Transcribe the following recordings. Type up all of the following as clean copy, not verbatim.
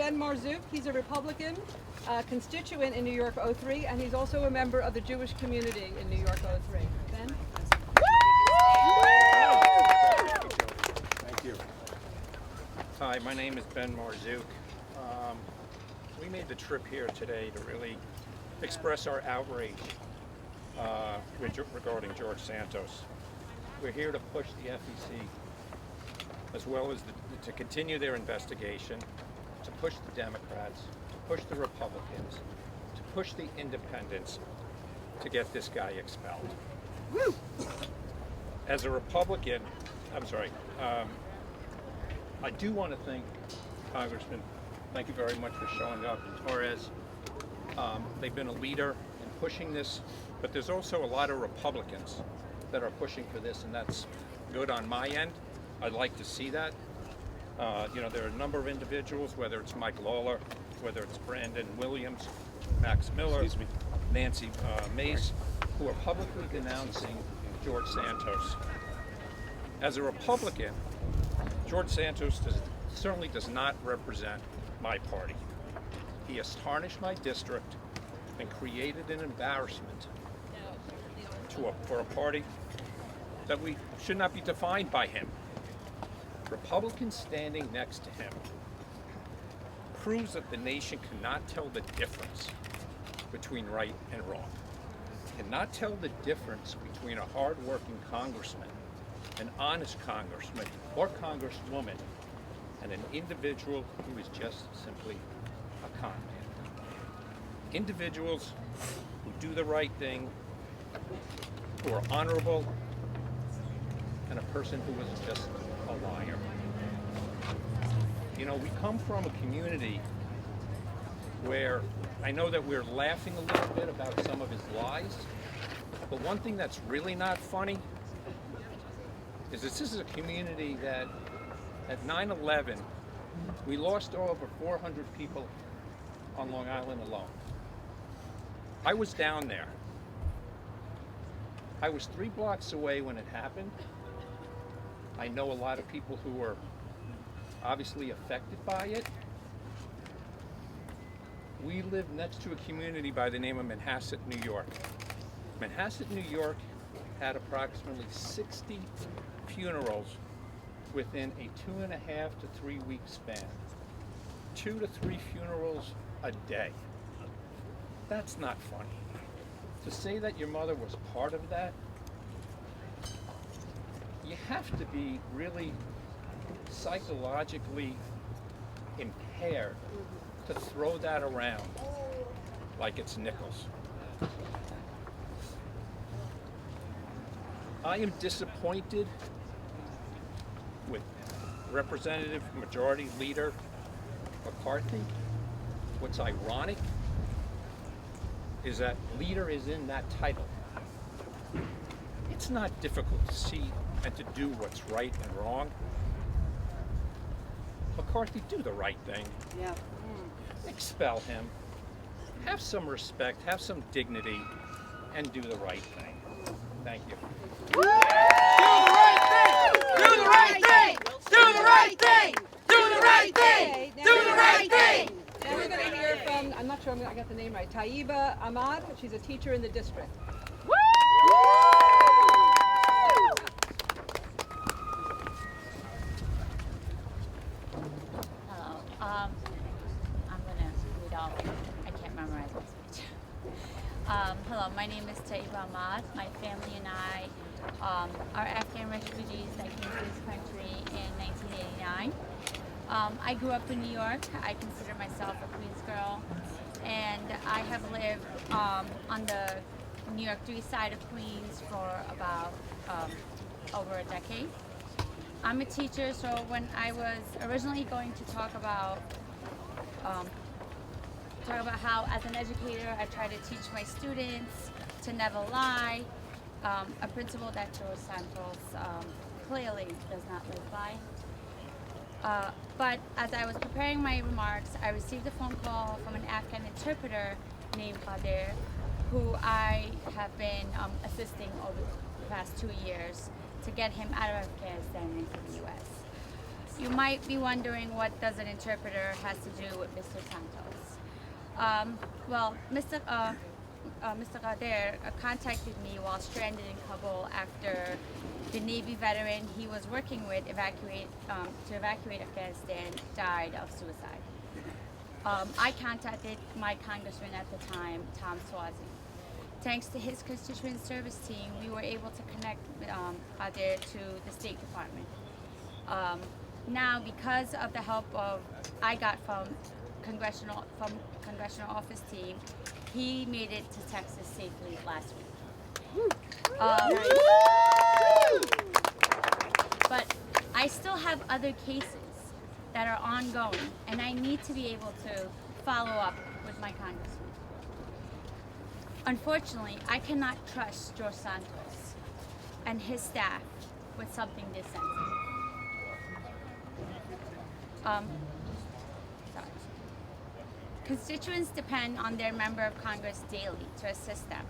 Ben Marzouk. He's a Republican constituent in New York 03, and he's also a member of the Jewish community in New York 03. Ben? Thank you. Hi, my name is Ben Marzouk. We made the trip here today to really express our outrage regarding George Santos. We're here to push the FEC, as well as to continue their investigation, to push the Democrats, to push the Republicans, to push the independents to get this guy expelled. Woo! As a Republican, I do want to thank Congressman. Thank you very much for showing up. As far as they've been a leader in pushing this, but there's also a lot of Republicans that are pushing for this, and that's good on my end. I'd like to see that. There are a number of individuals, whether it's Mike Lawler, whether it's Brandon Williams, Max Miller, Nancy Mace, who are publicly denouncing George Santos. As a Republican, George Santos certainly does not represent my party. He has tarnished my district and created an embarrassment for a party that we should not be defined by him. Republicans standing next to him proves that the nation cannot tell the difference between right and wrong. Cannot tell the difference between a hard-working congressman, an honest congressman or congresswoman, and an individual who is just simply a con man. Individuals who do the right thing, who are honorable, and a person who is just a liar. We come from a community where I know that we're laughing a little bit about some of his lies, but one thing that's really not funny is this is a community that at 9/11, we lost over 400 people on Long Island alone. I was down there. I was 3 blocks away when it happened. I know a lot of people who were obviously affected by it. We live next to a community by the name of Manhasset, New York. Manhasset, New York had approximately 60 funerals within a 2.5 to 3 week span. 2 to 3 funerals a day. That's not funny. To say that your mother was part of that, you have to be really psychologically impaired to throw that around like it's nickels. I am disappointed with Representative Majority Leader McCarthy. What's ironic is that leader is in that title. It's not difficult to see and to do what's right and wrong. McCarthy, do the right thing. Yeah. Expel him. Have some respect, have some dignity, and do the right thing. Thank you. Do the right thing! Do the right thing! Do the right thing! Do the right thing! Do the right thing! Now we're going to hear from, I'm not sure I got the name right, Taiba Ahmad. She's a teacher in the district. Hello. I'm gonna read all. I can't memorize my speech. Hello, my name is Taiba Ahmad. My family and I are Afghan refugees that came to this country in 1989. I grew up in New York. I consider myself a Queens girl, and I have lived on the New York 3 side of Queens for about over a decade. I'm a teacher, so when I was originally going to talk about how, as an educator, I try to teach my students to never lie, a principle that George Santos clearly does not live by. But as I was preparing my remarks, I received a phone call from an Afghan interpreter named Qadir, who I have been assisting over the past 2 years to get him out of Afghanistan into the U.S. You might be wondering what does an interpreter has to do with Mr. Santos. Well, Mr. Qadir contacted me while stranded in Kabul after the Navy veteran he was working with to evacuate Afghanistan died of suicide. I contacted my congressman at the time, Tom Swazi. Thanks to his constituent service team, we were able to connect Qadir to the State Department. Now, because of the help I got from congressional office team, he made it to Texas safely last week. But I still have other cases that are ongoing, and I need to be able to follow up with my congressman. Unfortunately, I cannot trust George Santos and his staff with something this sensitive. Sorry. Constituents depend on their member of Congress daily to assist them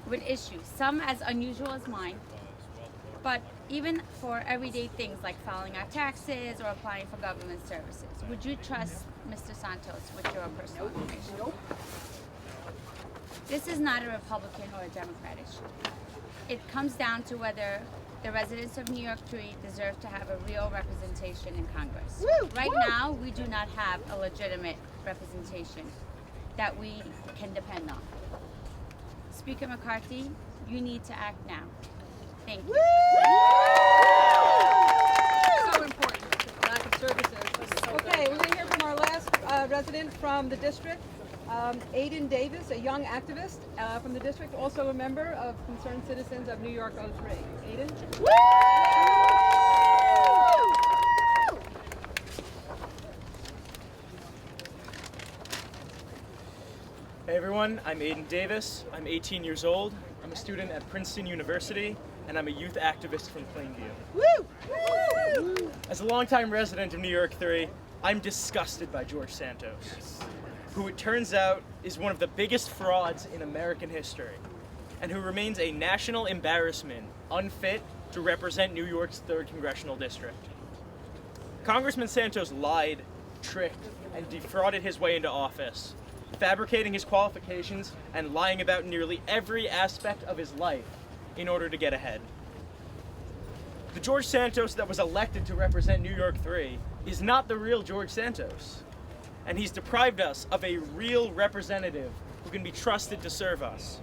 with issues, some as unusual as mine, but even for everyday things like filing our taxes or applying for government services. Would you trust Mr. Santos with your personal information? Nope. This is not a Republican or a Democrat issue. It comes down to whether the residents of New York 3 deserve to have a real representation in Congress. Woo! Right Woo! now, we do not have a legitimate representation that we can depend on. Speaker McCarthy, you need to act now. Thank you. So important, lack of services. Okay, we're going to hear from our last resident from the district, Aiden Davis, a young activist from the district, also a member of Concerned Citizens of New York 03. Aiden? Hey everyone, I'm Aiden Davis. I'm 18 years old. I'm a student at Princeton University, and I'm a youth activist from Plainview. Woo! As a longtime resident of New York 3, I'm disgusted by George Santos, who it turns out is one of the biggest frauds in American history, and who remains a national embarrassment, unfit to represent New York's 3rd Congressional District. Congressman Santos lied, tricked, and defrauded his way into office, fabricating his qualifications and lying about nearly every aspect of his life in order to get ahead. The George Santos that was elected to represent New York 3 is not the real George Santos, and he's deprived us of a real representative who can be trusted to serve us.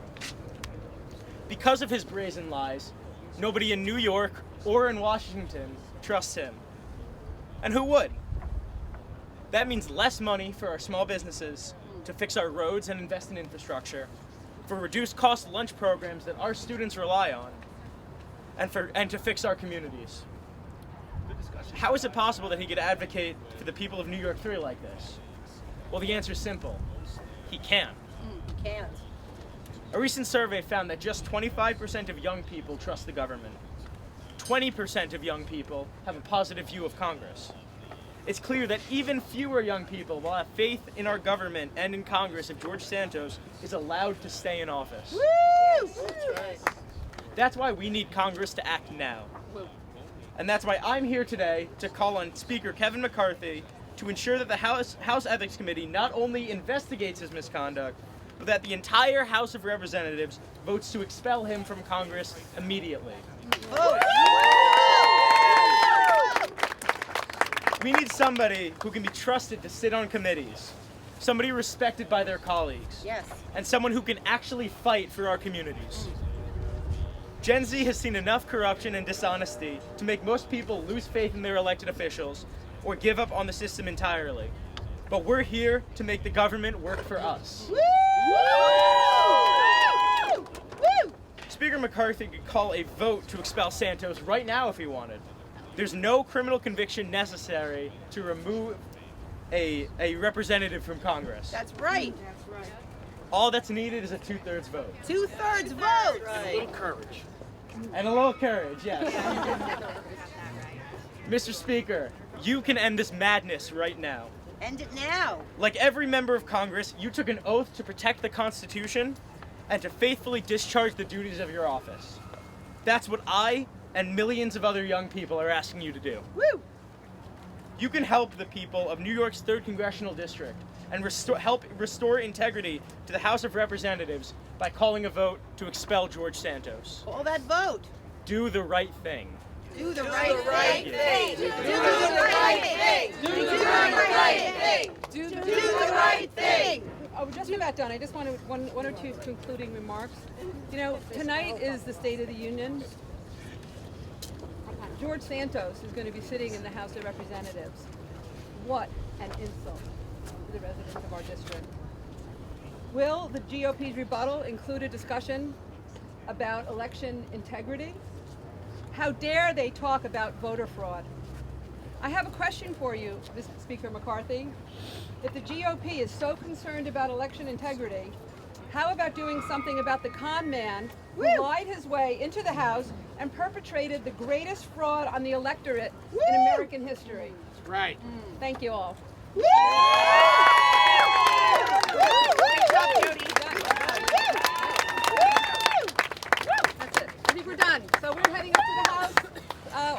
Because of his brazen lies, nobody in New York or in Washington trusts him. And who would? That means less money for our small businesses to fix our roads and invest in infrastructure, for reduced cost lunch programs that our students rely on, and to fix our communities. How is it possible that he could advocate for the people of New York 3 like this? Well, the answer is simple. He can't. Can't. A recent survey found that just 25% of young people trust the government. 20% of young people have a positive view of Congress. It's clear that even fewer young people will have faith in our government and in Congress if George Santos is allowed to stay in office. Woo! That's why we need Congress to act now. And that's why I'm here today to call on Speaker Kevin McCarthy to ensure that the House Ethics Committee not only investigates his misconduct, but that the entire House of Representatives votes to expel him from Congress immediately. We need somebody who can be trusted to sit on committees, somebody respected by their colleagues, Yes. and someone who can actually fight for our communities. Gen Z has seen enough corruption and dishonesty to make most people lose faith in their elected officials or give up on the system entirely. But we're here to make the government work for us. Woo! Speaker McCarthy could call a vote to expel Santos right now if he wanted. There's no criminal conviction necessary to remove a representative from Congress. That's right. All that's needed is a 2/3 vote. 2/3 vote. And a little courage, yes. Mr. Speaker, you can end this madness right now. End it now. Like every member of Congress, you took an oath to protect the Constitution and to faithfully discharge the duties of your office. That's what I and millions of other young people are asking you to do. Woo! You can help the people of New York's 3rd Congressional District and help restore integrity to the House of Representatives by calling a vote to expel George Santos. All that vote. Do the right thing. Do the right thing. Do the right thing. Do the right thing. Do the right thing. Oh, we're just about done. I just wanted one or two concluding remarks. You know, tonight is the State of the Union. George Santos is going to be sitting in the House of Representatives. What an insult to the residents of our district. Will the GOP's rebuttal include a discussion about election integrity? How dare they talk about voter fraud? I have a question for you, Mr. Speaker McCarthy. If the GOP is so concerned about election integrity, how about doing something about the con man who lied his way into the House and perpetrated the greatest fraud on the electorate in American history? Right. Thank you all. That's it. I think we're done. So we're heading up to the House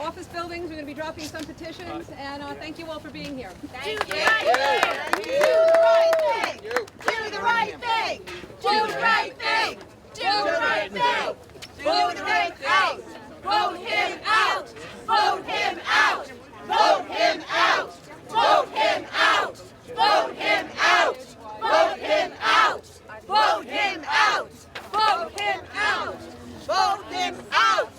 office buildings. We're going to be dropping some petitions, and thank you all for being here. Do the right thing. Do the right thing. Do the right thing. Do the right thing. Do the right thing. Vote him out. Vote him out. Vote him out. Vote him out. Vote him out. Vote him out. Vote him out. Vote him out. Vote him out. Vote him out.